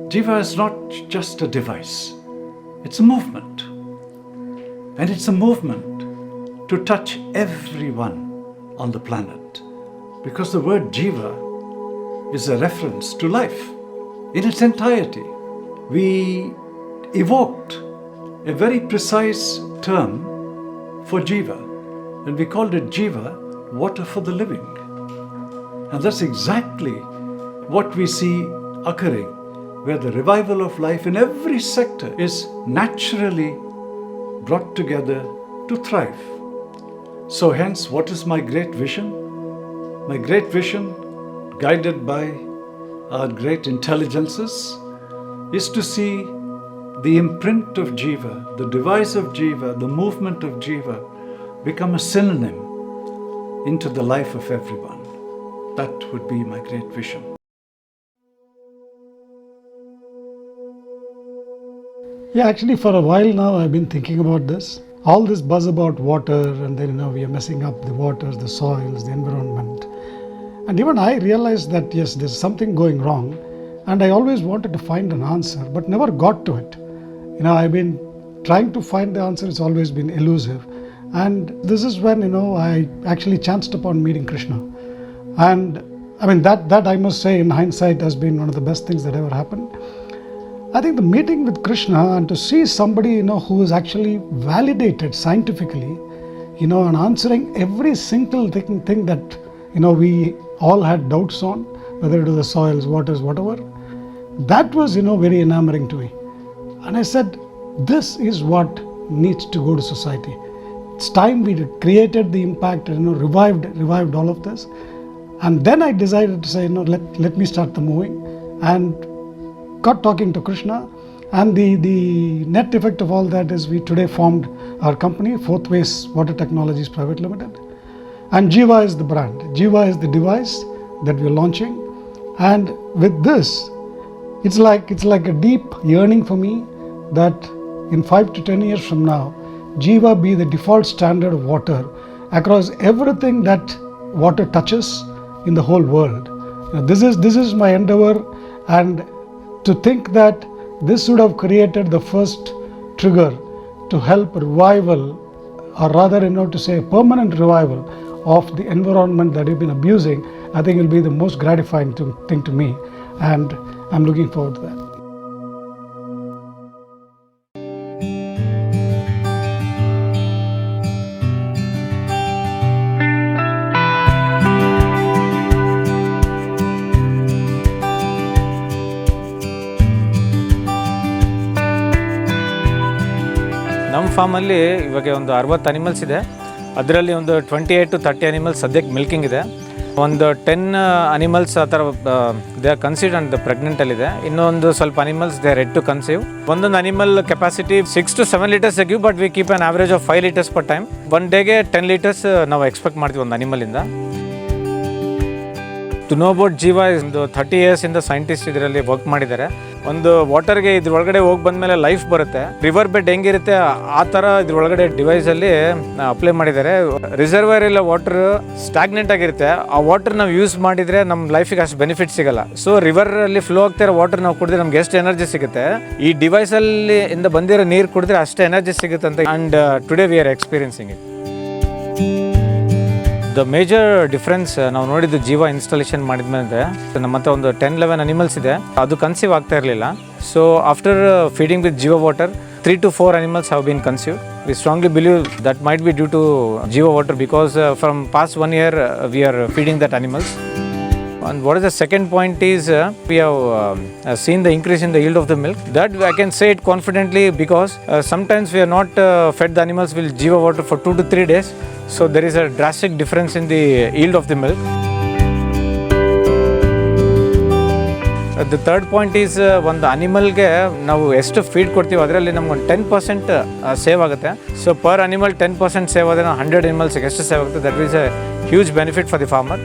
JIVA is not just a device, it's a movement. And it's a movement to touch everyone on the planet. Because the word JIVA is a reference to life in its entirety. We evoked a very precise term for JIVA, and we called it JIVA, water for the living. And that's exactly what we see occurring, where the revival of life in every sector is naturally brought together to thrive. So hence, what is my great vision? My great vision, guided by our great intelligences, is to see the imprint of JIVA, the device of JIVA, the movement of JIVA become a synonym into the life of everyone. That would be my great vision. Yeah, actually for a while now I've been thinking about this. All this buzz about water, and then we are messing up the waters, the soils, the environment. And even I realized that yes, there's something going wrong, and I always wanted to find an answer but never got to it. I've been trying to find the answer, it's always been elusive. And this is when I actually chanced upon meeting Krishna. And that I must say in hindsight has been one of the best things that ever happened. I think the meeting with Krishna, and to see somebody who is actually validated scientifically, and answering every single thing that we all had doubts on, whether it was the soils, waters, whatever, that was very enamoring to me. And I said, this is what needs to go to society. It's time we created the impact and revived all of this. And then I decided to say, let me start the moving, and got talking to Krishna. And the net effect of all that is we today formed our company, Fourth Ways Water Technologies Private Limited. And JIVA is the brand. JIVA is the device that we're launching. And with this, it's like a deep yearning for me that in 5 to 10 years from now, JIVA be the default standard of water across everything that water touches in the whole world. This is my endeavor, and to think that this would have created the first trigger to help revival, or rather to say a permanent revival of the environment that we've been abusing, I think will be the most gratifying thing to me, and I'm looking forward to that. ನಮ್ಮ ಫಾರ್ಮಲ್ಲಿ ಇವಾಗ ಒಂದು 60 animals ಇದೆ. ಅದರಲ್ಲಿ ಒಂದು 28 to 30 animals ಸದ್ಯಕ್ಕೆ milking ಇದೆ. ಒಂದು 10 ಅನಿಮಲ್ಸ್ ಆ ಥರ ದೇ ಆರ್ ಕನ್ಸೀವ್ಡ್ ಆ್ಯಂಡ್ ಪ್ರೆಗ್ನೆಂಟಲ್ಲಿದೆ. ಇನ್ನೊಂದು ಸ್ವಲ್ಪ animals they are ready to conceive. ಒಂದೊಂದು animal capacity 6 to 7 liters give, but we keep on average of 5 liters per time. One ಡೇಗೆ 10 liters ನಾವು ಎಕ್ಸ್ಪೆಕ್ಟ್ ಮಾಡ್ತೀವಿ ಒಂದು ಅನಿಮಲಿಂದ. ಟು ನೋ ಅಬೌಟ್ JIVA ಒಂದು 30 years ಇಂದ ಸೈಂಟಿಸ್ಟ್ ಇದರಲ್ಲಿ ವರ್ಕ್ ಮಾಡಿದ್ದಾರೆ. ಒಂದು ವಾಟರ್ಗೆ ಇದ್ರೊಳಗಡೆ ಹೋಗಿ ಬಂದಮೇಲೆ ಲೈಫ್ ಬರುತ್ತೆ. ರಿವರ್ ಬೆಡ್ ಹೆಂಗಿರುತ್ತೆ ಆ ಥರ ಇದ್ರೊಳಗಡೆ ಡಿವೈಸಲ್ಲಿ ಅಪ್ಲೈ ಮಾಡಿದ್ದಾರೆ. ರಿಸರ್ವರ್ ಇಲ್ಲ ವಾಟರ್ ಸ್ಟಾಗ್ನೆಂಟ್ ಆಗಿರುತ್ತೆ. ಆ ವಾಟರ್ ನಾವು ಯೂಸ್ ಮಾಡಿದರೆ ನಮ್ಮ ಲೈಫಿಗೆ ಅಷ್ಟು ಬೆನಿಫಿಟ್ ಸಿಗಲ್ಲ. ಸೊ ರಿವರಲ್ಲಿ ಫ್ಲೋ ಆಗ್ತಿರೋ ವಾಟರ್ ನಾವು ಕುಡಿದ್ರೆ ನಮ್ಗೆ ಎಷ್ಟು ಎನರ್ಜಿ ಸಿಗುತ್ತೆ, ಈ ಡಿವೈಸಲ್ಲಿ ಇಂದ ಬಂದಿರೋ ನೀರು ಕುಡಿದ್ರೆ ಅಷ್ಟು ಎನರ್ಜಿ ಸಿಗುತ್ತೆ ಅಂತ. And today we are experiencing it. The major difference ನಾವು ನೋಡಿದ್ದು JIVA ಇನ್ಸ್ಟಾಲೇಷನ್ ಮಾಡಿದ್ಮೇಲೆ ನಮ್ಮ ಹತ್ರ ಒಂದು 10-11 ಅನಿಮಲ್ಸ್ ಇದೆ, ಅದು ಕನ್ಸೀವ್ ಆಗ್ತಾ ಇರಲಿಲ್ಲ. So after feeding with JIVA water 3 to 4 animals have been conceived. We strongly believe that might be due to JIVA water because from past 1 year we are feeding that animals. And what is the second point is we have seen the increase in the yield of the milk. That I can say it confidently because sometimes we are not fed the animals with JIVA water for 2 to 3 days. So there is a drastic difference in the yield of the milk. The third point is ಒಂದು ಅನಿಮಲ್ಗೆ ನಾವು ಎಷ್ಟು feed ಕೊಡ್ತೀವಿ ಅದರಲ್ಲಿ ನಮ್ಗೆ ಒಂದು 10% save ಆಗುತ್ತೆ. So per animal 10% save ಆದರೆ ನಾವು 100 ಅನಿಮಲ್ಸ್ಗೆ ಎಷ್ಟು ಸೇವ್ ಆಗುತ್ತೆ, that is A huge benefit for the farmer.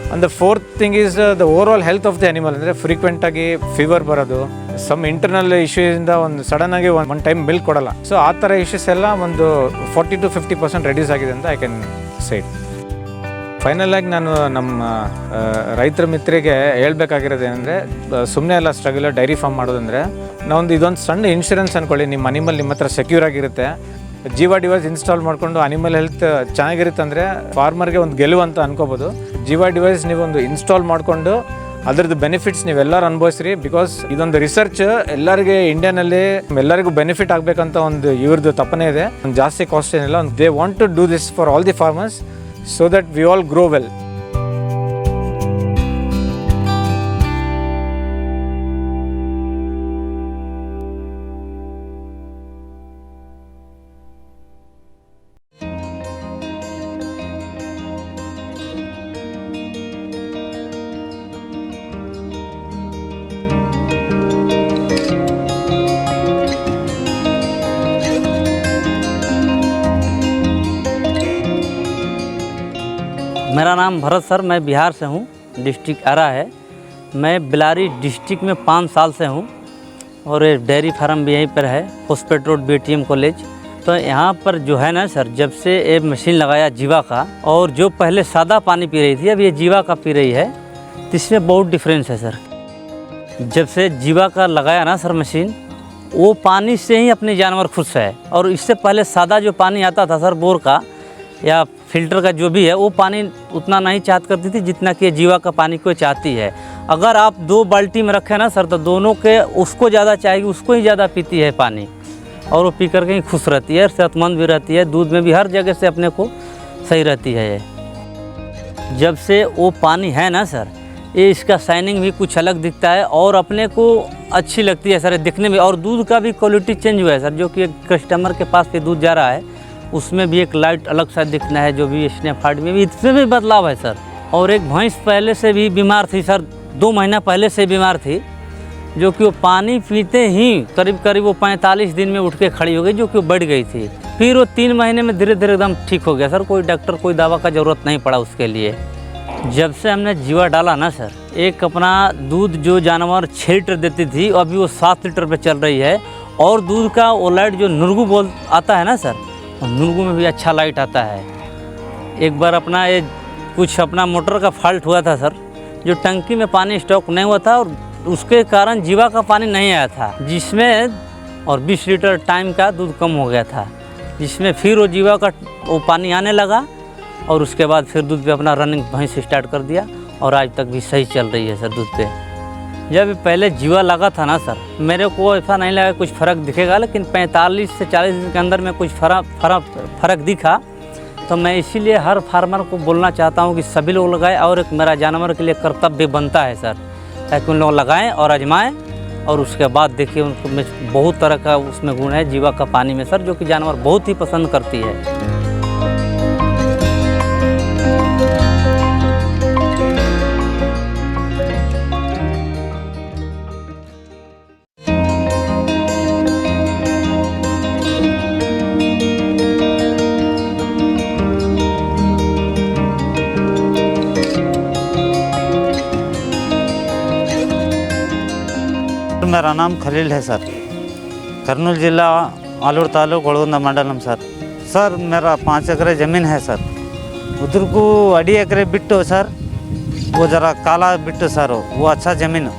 And the fourth thing is the over all health of the animal. ಅಂದರೆ ಫ್ರೀಕ್ವೆಂಟಾಗಿ ಫೀವರ್ ಬರೋದು, ಸಮ್ ಇಂಟರ್ನಲ್ ಇಶ್ಯೂಸಿಂದ ಒಂದು ಸಡನ್ನಾಗಿ ಒಂದು ಟೈಮ್ ಮಿಲ್ಕ್ ಕೊಡಲ್ಲ. ಸೊ ಆ ಥರ ಇಶ್ಯೂಸ್ ಎಲ್ಲ ಒಂದು 40 to 50% ರೆಡ್ಯೂಸ್ ಆಗಿದೆ ಅಂತ ಐ ಕ್ಯಾನ್ ಸೇ. ಫೈನಲ್ ಆಗಿ ನಾನು ನಮ್ಮ ರೈತರ ಮಿತ್ರರಿಗೆ ಹೇಳ್ಬೇಕಾಗಿರೋದು ಏನಂದರೆ, ಸುಮ್ಮನೆ ಎಲ್ಲ ಸ್ಟ್ರಗಲ್ ಡೈರಿ ಫಾರ್ಮ್ ಮಾಡೋದಂದರೆ ಇದೊಂದು ಸಣ್ಣ ಇನ್ಶೂರೆನ್ಸ್ ಅಂದ್ಕೊಳ್ಳಿ. ನಿಮ್ಮ ಅನಿಮಲ್ ನಿಮ್ಮ ಹತ್ರ ಸೆಕ್ಯೂರ್ ಆಗಿರುತ್ತೆ. ಜೀವ ಡಿವೈಸ್ ಇನ್ಸ್ಟಾಲ್ ಮಾಡಿಕೊಂಡು ಅನಿಮಲ್ ಹೆಲ್ತ್ ಚೆನ್ನಾಗಿರುತ್ತೆ ಅಂದರೆ ಫಾರ್ಮರ್ಗೆ ಒಂದು ಗೆಲುವು ಅಂತ ಅನ್ಕೋಬೋದು. ಜೀವ ಡಿವೈಸ್ ನೀವೊಂದು ಇನ್ಸ್ಟಾಲ್ ಮಾಡಿಕೊಂಡು ಅದರದ್ದು ಬೆನಿಫಿಟ್ಸ್ ನೀವೆಲ್ಲರೂ ಅನುಭವಿಸ್ರಿ. ಬಿಕಾಸ್ ಇದೊಂದು ರಿಸರ್ಚ್ ಎಲ್ಲರಿಗೆ ಇಂಡಿಯಾನಲ್ಲಿ ಎಲ್ಲರಿಗೂ ಬೆನಿಫಿಟ್ ಆಗಬೇಕಂತ ಒಂದು ಇವ್ರದ್ದು ತಪ್ಪನೇ ಇದೆ. ಒಂದು ಜಾಸ್ತಿ ಕಾಸ್ಟ್ ಏನಿಲ್ಲ. They want to do this for all the farmers so that we all grow well. मेरा नाम भरत सर, मैं बिहार से हूँ, डिस्ट्रिक्ट आरा है। मैं बल्लारी डिस्ट्रिक्ट में 5 साल से हूँ और डेयरी फार्म भी यहीं पर है, होस्पेट रोड BTM कॉलेज। तो यहाँ पर जो है ना सर, जब से ये मशीन लगाया जीवा का, और जो पहले सादा पानी पी रही थी अब ये जीवा का पी रही है, तो इसमें बहुत डिफरेंस है सर। जब से जीवा का लगाया ना सर मशीन, वो पानी से ही अपने जानवर खुश है। और इससे पहले सादा जो पानी आता था सर, बोर का या फिल्टर का जो भी है, वो पानी उतना नहीं चाहत करती थी जितना कि जीवा का पानी को चाहती है। अगर आप 2 बाल्टी में रखें ना सर, तो दोनों के उसको ज़्यादा चाहेगी, उसको ही ज़्यादा पीती है पानी, और वो पी करके ही खुश रहती है, सेहतमंद भी रहती है, दूध में भी हर जगह से अपने को सही रहती है। ये जब से वो पानी है ना सर, ये इसका शाइनिंग भी कुछ अलग दिखता है और अपने को अच्छी लगती है सर दिखने में। और दूध का भी क्वालिटी चेंज हुआ है सर, जो कि एक कस्टमर के पास पे दूध जा रहा है उसमें भी एक लाइट अलग सा दिखना है, जो भी स्नैपहार्ट में भी इसमें भी बदलाव है सर। और एक भैंस पहले से भी बीमार थी सर, 2 महीना पहले से बीमार थी, जो कि वो पानी पीते ही करीब वो 45 दिन में उठ के खड़ी हो गई, जो कि वो बढ़ गई थी। फिर वो 3 महीने में धीरे धीरे एकदम ठीक हो गया सर। कोई डॉक्टर कोई दवा का ज़रूरत नहीं पड़ा उसके लिए। जब से हमने जीवा डाला ना सर, एक अपना दूध जो जानवर 6 लीटर देती थी, अभी वो 7 लीटर पे चल रही है। और दूध का वो लाइट जो नुरगू बोल आता है ना सर, नुरगू में भी अच्छा लाइट आता है। एक बार अपना ये कुछ अपना मोटर का फॉल्ट हुआ था सर, जो टंकी में पानी स्टॉक नहीं हुआ था और उसके कारण जीवा का पानी नहीं आया था, जिसमें और 20 लीटर टाइम का दूध कम हो गया था, जिसमें फिर वो जीवा का वो पानी आने लगा। और उसके बाद फिर दूध पे अपना रनिंग भैंस स्टार्ट कर दिया और आज तक भी सही चल रही है सर दूध पे। जब पहले जीवा लगा था ना सर, मेरे को ऐसा नहीं लगा कुछ फ़र्क दिखेगा, लेकिन 45 से 40 दिन के अंदर में कुछ फ़र्क दिखा। तो मैं इसीलिए हर फार्मर को बोलना चाहता हूँ कि सभी लोग लगाएं, और एक मेरा जानवर के लिए कर्तव्य बनता है सर, ताकि उन लोग लगाएं और आजमाएं। और उसके बाद देखिए उनको में बहुत तरह का उसमें गुण है जीवा का पानी में सर, जो कि जानवर बहुत ही पसंद करती है। मेरा नाम खलील है सर, कर्नूल जिला आलूर तालुक गोलगुंदा मंडलम सर मेरा 5 एकड़ ज़मीन है सर। उधर को 2 एकड़ बिट्टू सर, वो ज़रा काला बिट्टू सर, वो अच्छा ज़मीन,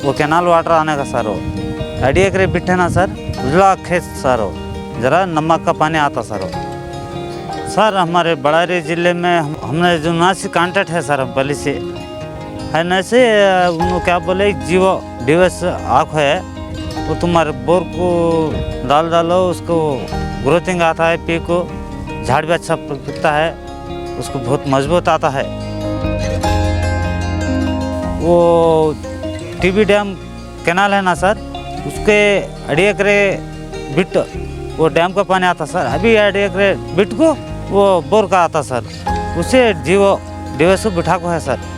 वो कैनाल वाटर आने का सर। वो 2 एकड़ बिट्टे है ना सर, उजला खेत सर, ज़रा नमक का पानी आता सर। सर हमारे बड़ारी ज़िले में हमने जो नासी कॉन्टैक्ट है सर पहले से है ना से, उन्होंने क्या बोले जीवो डिवाइस आँख है, वो तुम्हारे बोर को डालो, उसको ग्रोथिंग आता है, पी को झाड़ भी अच्छा पिकता है, उसको बहुत मजबूत आता है। वो टीबी डैम कैनाल है ना सर, उसके 2 एकड़ बिट वो डैम का पानी आता सर। अभी 2 एकड़ बिट को वो बोर का आता सर, उसे जीवो डिवाइस बिठा को है सर।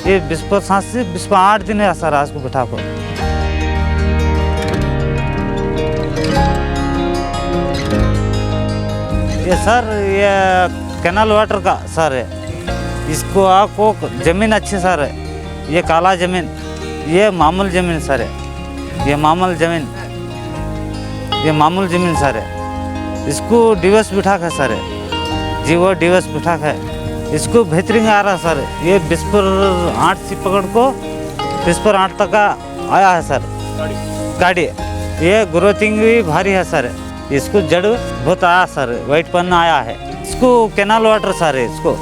ये 20 से 8 दिन है सर आज को बिठा को। ये सर ये कैनाल वाटर का सर है, इसको आपको ज़मीन अच्छी सर है, ये काला ज़मीन, ये मामूल ज़मीन सर है, ये मामूल ज़मीन सर है। इसको डिवस बिठा है सर है, जीवो डिवस बिठा है, इसको बेहतरीन आ रहा सर। ये 20 पर 8 से पकड़ को 20 पर 8 तक का आया है सर गाड़ी। ये ग्रोथिंग भी भारी है सर। इसको जड़ बहुत आया सर, वाइट पन आया है। इसको कैनाल वाटर सर, इसको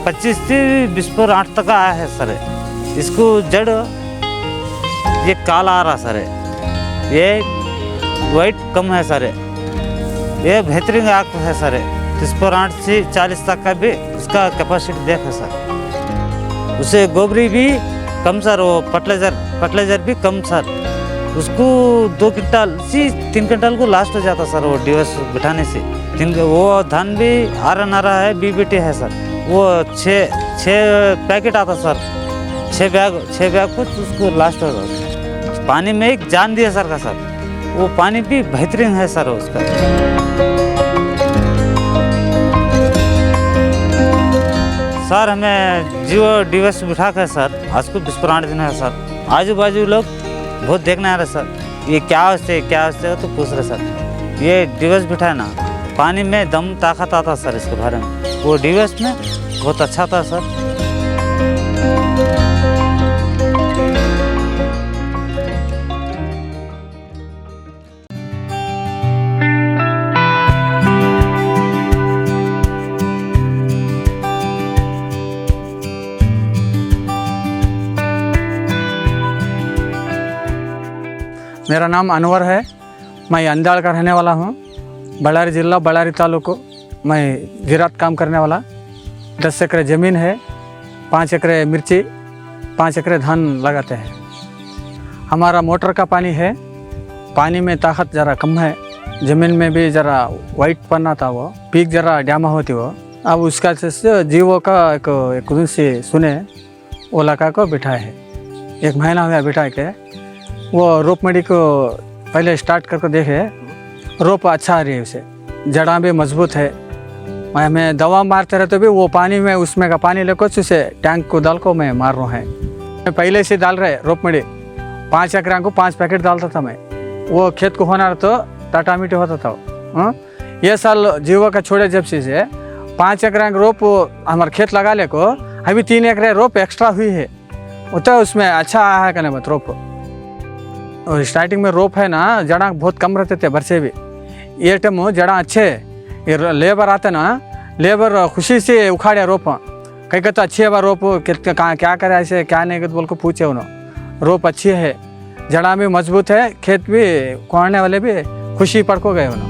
25 से 20 पर 8 तक आया है सर। इसको जड़ ये काला आ रहा सर, ये वाइट कम है सर। ये बेहतरीन आँख है सर। 30 पर 8 से 40 तक का भी इसका कैपेसिटी देख है सर। उसे गोबरी भी कम सर, वो फर्टिलाइजर भी कम सर। उसको 2 क्विंटल से 3 क्विंटल को लास्ट हो जाता सर वो डिवस बिठाने से। वो धान भी आरन आ रहा है, बीबीटी है सर। वो 6 पैकेट आता सर, 6 बैग कुछ उसको लास्ट हो जाता। पानी में एक जान दिया सर का सर। वो पानी भी बेहतरीन है सर उसका। सर हमें जियो डिवस बिठा कर सर आज को 20 पर 8 दिन है सर। आजू बाजू लोग बहुत देखने आ रहे सर, ये क्या होते तो पूछ रहे सर। ये डिवस बिठा ना, पानी में दम ताकत आता सर इसके बारे में। वो डिवस में बहुत अच्छा था सर। मेरा नाम अनवर है। मैं अंजाल का रहने वाला हूँ। बल्लारी जिला बल्लारी तालुको। मैं ज़राअत काम करने वाला। 10 एकड़ ज़मीन है, 5 एकड़ मिर्ची, 5 एकड़ धान लगाते हैं। हमारा मोटर का पानी है। पानी में ताकत ज़रा कम है, ज़मीन में भी ज़रा वाइट पन्ना था, वो पीक ज़रा डैमा होती वो। अब उसका जीवो का एक दिन से सुने वो लगा को बिठाए है। 1 महीना हुआ बिठा के। वो रोप मड़ी को पहले स्टार्ट करके देखे, रोप अच्छा आ रही है, उसे जड़ा भी मजबूत है। मैं दवा मारते रहते भी वो पानी में उसमें का पानी लेकर उसे टैंक को डाल को मैं मार रहा है। मैं पहले से डाल रहे रोप मड़ी 5 एकड़ को 5 पैकेट डालता था मैं। वो खेत को होना तो टाटा मीटे होता था। ये साल जीवा का छोड़े जब से 5 एकड़ रोप हमारे खेत लगा ले को अभी 3 एकड़ रोप एक्स्ट्रा हुई है। तो उसमें अच्छा आया है कहने मत रोप। और स्टार्टिंग में रोप है ना, जड़ा बहुत कम रहते थे बरसे भी। ये टाइम जड़ा अच्छे, ये लेबर आते ना, लेबर खुशी से उखाड़े रोप। कहीं कहते अच्छी है रोप, क्या करे ऐसे क्या नहीं बोल को पूछे उन्होंने। रोप अच्छी है, जड़ा भी मजबूत है, खेत भी कोड़ने वाले भी खुशी पड़ को गए उन्होंने।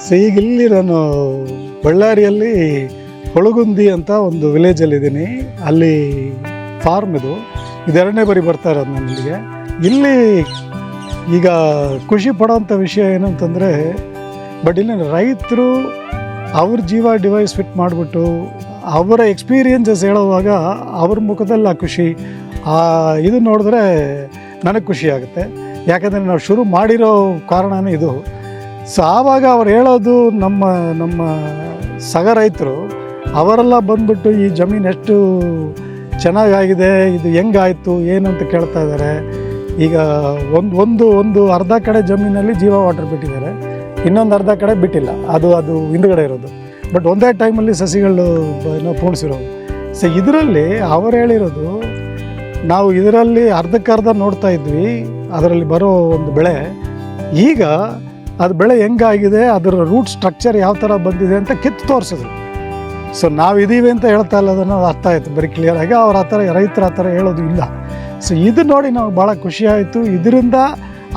ಸೊ ಈಗ ಇಲ್ಲಿ ನಾನು ಬಳ್ಳಾರಿಯಲ್ಲಿ ಹೊಳಗುಂದಿ ಅಂತ ಒಂದು ವಿಲೇಜಲ್ಲಿದ್ದೀನಿ. ಅಲ್ಲಿ ಫಾರ್ಮ್ ಇದು 2ನೇ ಬಾರಿ ಬರ್ತಾ ಇರೋದು ನಾನು ಇಲ್ಲಿಗೆ. ಇಲ್ಲಿ ಈಗ ಖುಷಿ ಪಡೋವಂಥ ವಿಷಯ ಏನಂತಂದರೆ, ಬಟ್ ಇಲ್ಲಿ ರೈತರು ಅವ್ರ ಜೀವ ಡಿವೈಸ್ ಫಿಟ್ ಮಾಡಿಬಿಟ್ಟು ಅವರ ಎಕ್ಸ್ಪೀರಿಯನ್ಸಸ್ ಹೇಳುವಾಗ ಅವ್ರ ಮುಖದಲ್ಲಿ ಆ ಖುಷಿ ಇದು ನೋಡಿದ್ರೆ ನನಗೆ ಖುಷಿ ಆಗುತ್ತೆ. ಯಾಕಂದರೆ ನಾವು ಶುರು ಮಾಡಿರೋ ಕಾರಣನೇ ಇದು. ಸೊ ಆವಾಗ ಅವ್ರು ಹೇಳೋದು ನಮ್ಮ ಸಗ ರೈತರು ಅವರೆಲ್ಲ ಬಂದ್ಬಿಟ್ಟು ಈ ಜಮೀನು ಎಷ್ಟು ಚೆನ್ನಾಗಾಗಿದೆ, ಇದು ಹೆಂಗಾಯಿತು ಏನು ಅಂತ ಕೇಳ್ತಾ ಇದ್ದಾರೆ. ಈಗ ಒಂದು ಅರ್ಧ ಕಡೆ ಜಮೀನಲ್ಲಿ ಜೀವ ವಾಟರ್ ಬಿಟ್ಟಿದ್ದಾರೆ, ಇನ್ನೊಂದು ಅರ್ಧ ಕಡೆ ಬಿಟ್ಟಿಲ್ಲ. ಅದು ಹಿಂದುಗಡೆ ಇರೋದು. ಬಟ್ ಒಂದೇ ಟೈಮಲ್ಲಿ ಸಸಿಗಳು ಪೂರ್ಣಿಸಿರೋದು. ಸೊ ಇದರಲ್ಲಿ ಅವ್ರು ಹೇಳಿರೋದು, ನಾವು ಇದರಲ್ಲಿ ಅರ್ಧಕ್ಕರ್ಧ ನೋಡ್ತಾ ಇದ್ವಿ ಅದರಲ್ಲಿ ಬರೋ ಒಂದು ಬೆಳೆ. ಈಗ ಅದು ಬೆಳೆ ಹೆಂಗಾಗಿದೆ, ಅದರ ರೂಟ್ ಸ್ಟ್ರಕ್ಚರ್ ಯಾವ ಥರ ಬಂದಿದೆ ಅಂತ ಕಿತ್ತು ತೋರಿಸಿದ್ರು. ಸೊ ನಾವಿದ್ದೀವಿ ಅಂತ ಹೇಳ್ತಾ ಇಲ್ಲ, ಅದನ್ನು ಅರ್ಥ ಆಯಿತು ಬರೀ ಕ್ಲಿಯರಾಗಿ. ಅವ್ರು ಆ ಥರ ರೈತರು ಆ ಥರ ಹೇಳೋದು ಇಲ್ಲ. ಸೊ ಇದು ನೋಡಿ ನಾವು ಭಾಳ ಖುಷಿ ಆಯಿತು. ಇದರಿಂದ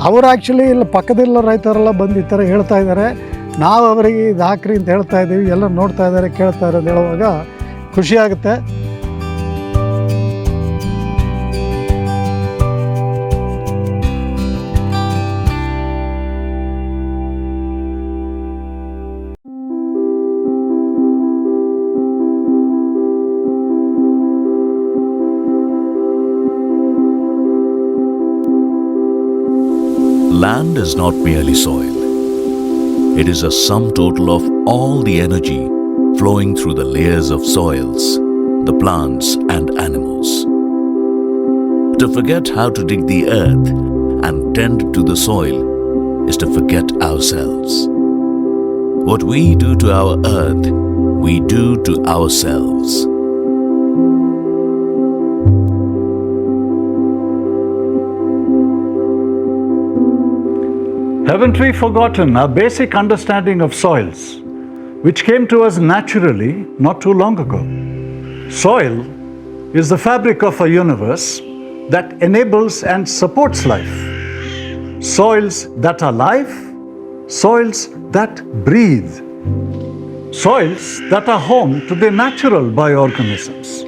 ಅವರು ಆ್ಯಕ್ಚುಲಿ ಇಲ್ಲ ಪಕ್ಕದಲ್ಲ ರೈತರೆಲ್ಲ ಬಂದು ಈ ಥರ ಹೇಳ್ತಾ ಇದ್ದಾರೆ, ನಾವು ಅವರಿಗೆ ಇದು ಹಾಕ್ರಿ ಅಂತ ಹೇಳ್ತಾ ಇದ್ದೀವಿ, ಎಲ್ಲ ನೋಡ್ತಾ ಇದ್ದಾರೆ ಕೇಳ್ತಾ ಇರೋದು ಹೇಳುವಾಗ ಖುಷಿ ಆಗುತ್ತೆ. Land is not merely soil. It is a sum total of all the energy flowing through the layers of soils, the plants and animals. To forget how to dig the earth and tend to the soil is to forget ourselves. What we do to our earth, we do to ourselves. Haven't we forgotten our basic understanding of soils, which came to us naturally not too long ago? Soil is the fabric of a universe that enables and supports life. Soils that are life, soils that breathe, soils that are home to the natural bioorganisms.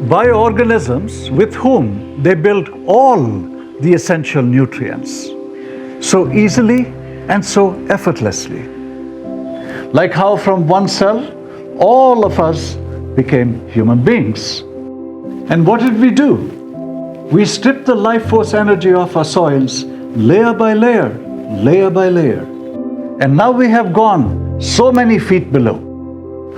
Bioorganisms with whom they build all the essential nutrients, so easily and so effortlessly. Like how from one cell, all of us became human beings. And what did we do? We stripped the life force energy of our soils layer by layer, layer by layer. And now we have gone so many feet below,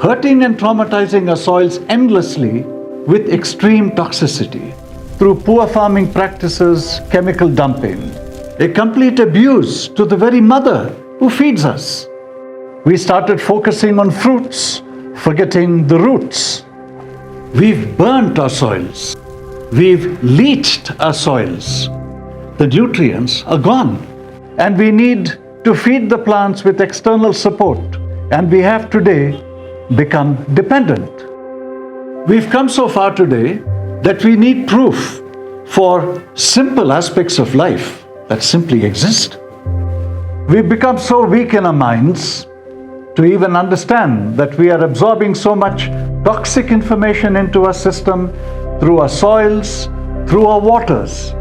hurting and traumatizing our soils endlessly with extreme toxicity through poor farming practices, chemical dumping, a complete abuse to the very mother who feeds us. We started focusing on fruits, forgetting the roots. We've burnt our soils. We've leached our soils. The nutrients are gone. And we need to feed the plants with external support. And we have today become dependent. We've come so far today that we need proof for simple aspects of life that simply exist. We've become so weak in our minds to even understand that we are absorbing so much toxic information into our system through our soils, through our waters,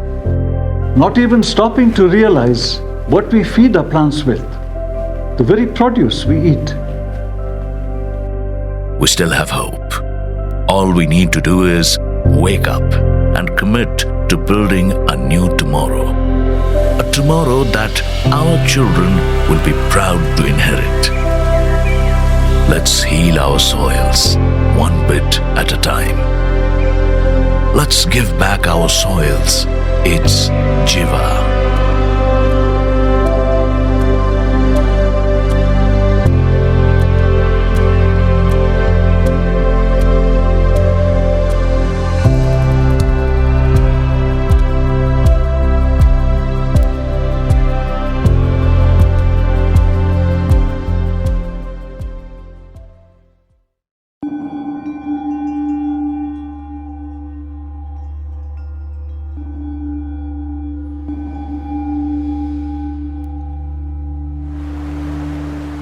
not even stopping to realize what we feed our plants with, the very produce we eat. We still have hope. All we need to do is wake up and commit to building a new tomorrow. A tomorrow that our children will be proud to inherit. Let's heal our soils, one bit at a time. Let's give back our soils its JIVA.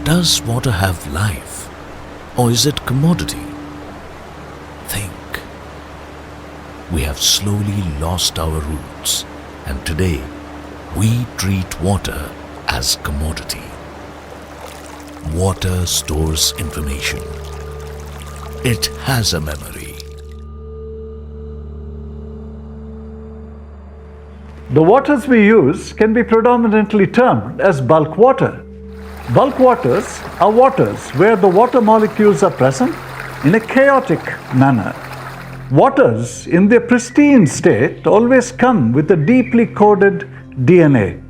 Does water have life, or is it commodity? Think. We have slowly lost our roots, and today we treat water as commodity. Water stores information. It has a memory. The waters we use can be predominantly termed as bulk water. Bulk waters are waters where the water molecules are present in a chaotic manner. Waters in their pristine state always come with a deeply coded DNA.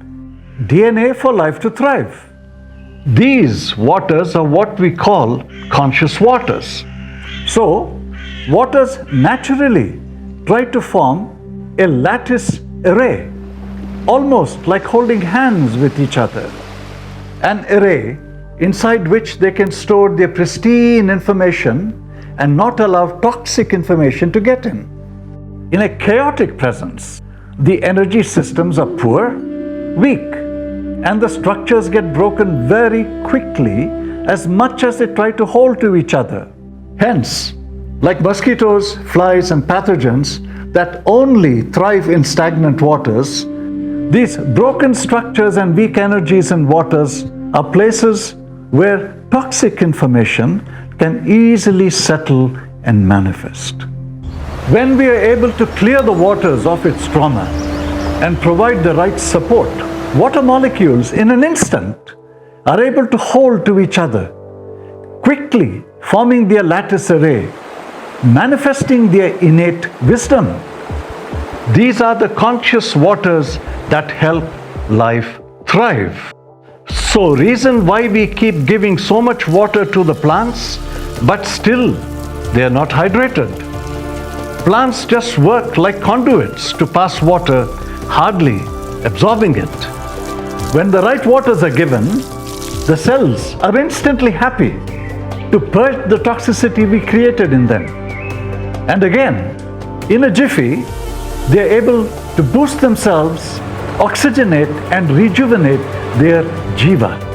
DNA for life to thrive. These waters are what we call conscious waters. So, waters naturally try to form a lattice array, almost like holding hands with each other. An array inside which they can store their pristine information and not allow toxic information to get in. In a chaotic presence, the energy systems are poor, weak, and the structures get broken very quickly as much as they try to hold to each other. Hence, like mosquitoes, flies, and pathogens that only thrive in stagnant waters, these broken structures and weak energies in waters are places where toxic information can easily settle and manifest. When we are able to clear the waters of its trauma and provide the right support Water molecules in an instant are able to hold to each other, quickly forming their lattice array, manifesting their innate wisdom. These are the conscious waters that help life thrive. So, reason why we keep giving so much water to the plants, but still they are not hydrated. Plants just work like conduits to pass water, hardly absorbing it. When the right waters are given, the cells are instantly happy to purge the toxicity we created in them. And again, in a jiffy, they are able to boost themselves, oxygenate and rejuvenate their JIVA.